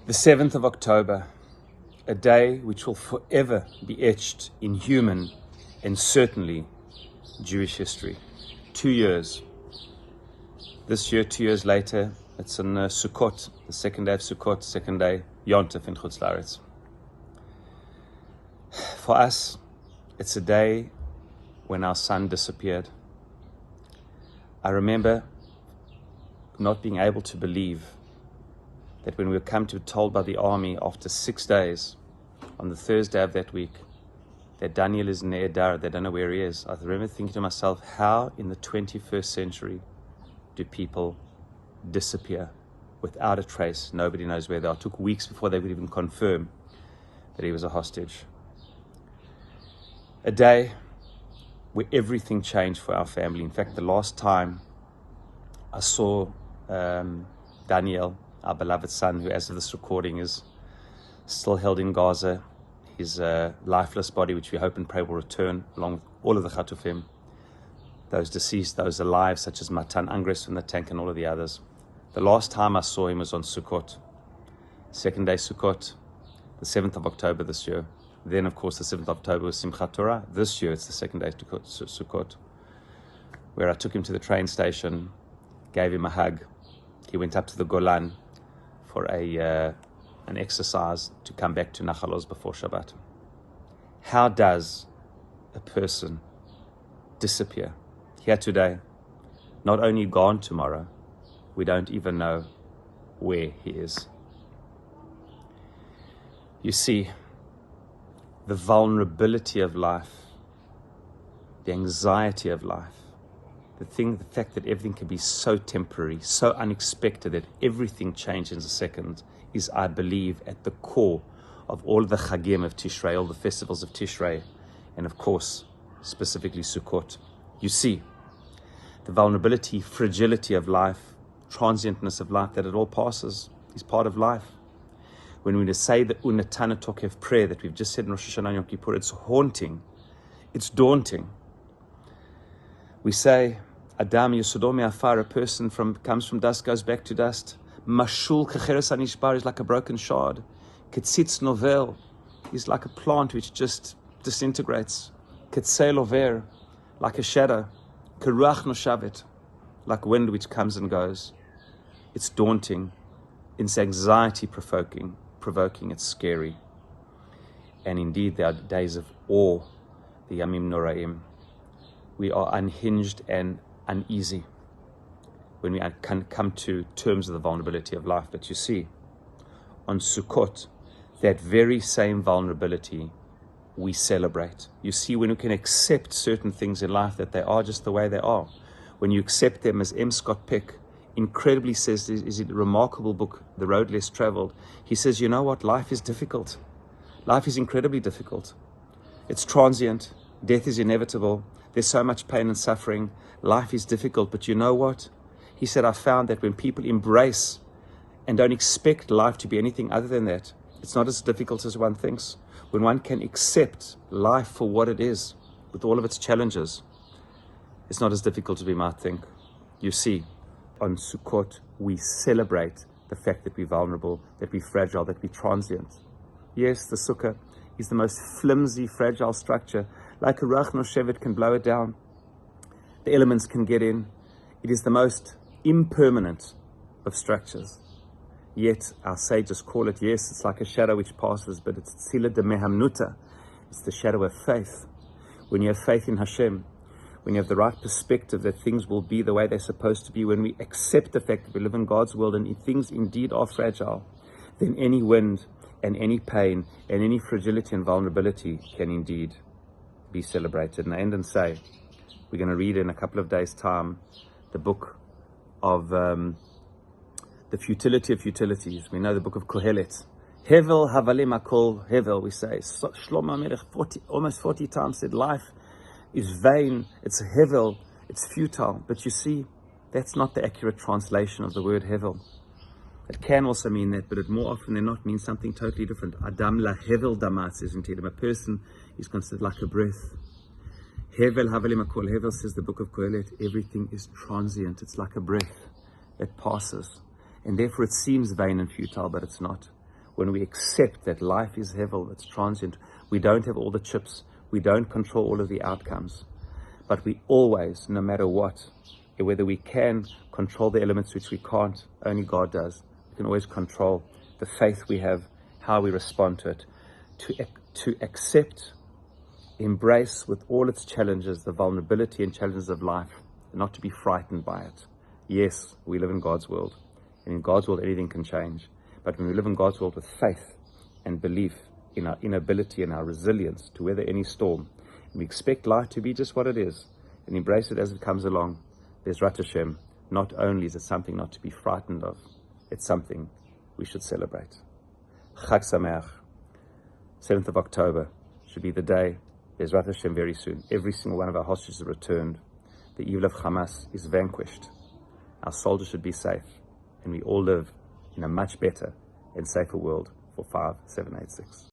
The 7th of October, a day which will forever be etched in human and certainly Jewish history. 2 years. This year, 2 years later, it's on Sukkot, the second day of Sukkot, second day, Yontef in Chutz La'aretz. For us, it's a day when our son disappeared. I remember not being able to believe that when we were told by the army after 6 days, on the Thursday of that week, that Daniel is ne'edar, they don't know where he is. I remember thinking to myself, how in the 21st century do people disappear without a trace? Nobody knows where they are. It took weeks before they would even confirm that he was a hostage. A day where everything changed for our family. In fact, the last time I saw Daniel, our beloved son, who as of this recording is still held in Gaza, his lifeless body, which we hope and pray will return, along with all of the Chatufim, those deceased, those alive, such as Matan Angres from the tank and all of the others. The last time I saw him was on Sukkot, second day Sukkot, the 7th of October this year. Then, of course, the 7th of October was Simchat Torah. This year, it's the second day Sukkot, where I took him to the train station, gave him a hug. He went up to the Golan for an exercise to come back to Nachal Oz before Shabbat. How does a person disappear? Here today, not only gone tomorrow, we don't even know where he is. You see, the vulnerability of life, the anxiety of life, the fact that everything can be so temporary, so unexpected, that everything changes in a second, is, I believe, at the core of all the Chagim of Tishrei, all the festivals of Tishrei, and of course, specifically Sukkot. You see, the vulnerability, fragility of life, transientness of life, that it all passes, is part of life. When we say the Unatana Tokev prayer that we've just said in Rosh Hashanah Yom Kippur, it's haunting, it's daunting. We say, Adam Yesodom Afar, a person comes from dust, goes back to dust. Mashul Kecheres Anishbar is like a broken shard. Ketzitz Novel is like a plant which just disintegrates. Ketzel Over, like a shadow. Keruach Noshavet, like wind which comes and goes. It's daunting. It's anxiety-provoking. It's scary. And indeed, there are days of awe, the Yamim Noraim. We are unhinged and uneasy when we can come to terms of the vulnerability of life. But you see, on Sukkot, that very same vulnerability we celebrate. You see, when we can accept certain things in life, that they are just the way they are. When you accept them, as M. Scott Peck incredibly says, is a remarkable book, The Road Less Traveled. He says, you know what, life is difficult. Life is incredibly difficult. It's transient. Death is inevitable. There's so much pain and suffering. Life is difficult, but you know what? He said, I found that when people embrace and don't expect life to be anything other than that, it's not as difficult as one thinks. When one can accept life for what it is, with all of its challenges, it's not as difficult as we might think. You see, on Sukkot, we celebrate the fact that we're vulnerable, that we're fragile, that we're transient. Yes, the Sukkah is the most flimsy, fragile structure. Like a Ruach Noshevet can blow it down. The elements can get in. It is the most impermanent of structures. Yet our sages call it, yes, it's like a shadow which passes, but it's tzila de mehamnuta. It's the shadow of faith. When you have faith in Hashem, when you have the right perspective that things will be the way they're supposed to be, when we accept the fact that we live in God's world and things indeed are fragile, then any wind and any pain and any fragility and vulnerability can indeed be celebrated. And I end and say, we're going to read in a couple of days' time the book of the futility of futilities. We know the book of Kohelet. Hevel havalim akol hevel, we say. Shlomo HaMelech almost 40 times said life is vain, it's hevel, it's futile. But you see, that's not the accurate translation of the word hevel. It can also mean that, but it more often than not means something totally different. Adam la hevel damas, isn't it? A person is considered like a breath. Hevel havalim akol hevel, says the book of Kohelet, everything is transient. It's like a breath that passes. And therefore it seems vain and futile, but it's not. when we accept that life is hevel, it's transient, we don't have all the chips, we don't control all of the outcomes, but we always, no matter what, whether we can control the elements which we can't, only God does, we can always control the faith we have, how we respond to it, to accept, embrace with all its challenges, the vulnerability and challenges of life, and not to be frightened by it. Yes, we live in God's world, and in God's world anything can change. But when we live in God's world with faith and belief in our inability and our resilience to weather any storm, and we expect life to be just what it is, and embrace it as it comes along, there's Rat Hashem. Not only is it something not to be frightened of, it's something we should celebrate. Chag Sameach, 7th of October, should be the day. There's Rat Hashem very soon. Every single one of our hostages is returned. The evil of Hamas is vanquished. Our soldiers should be safe, and we all live in a much better and safer world for 5786.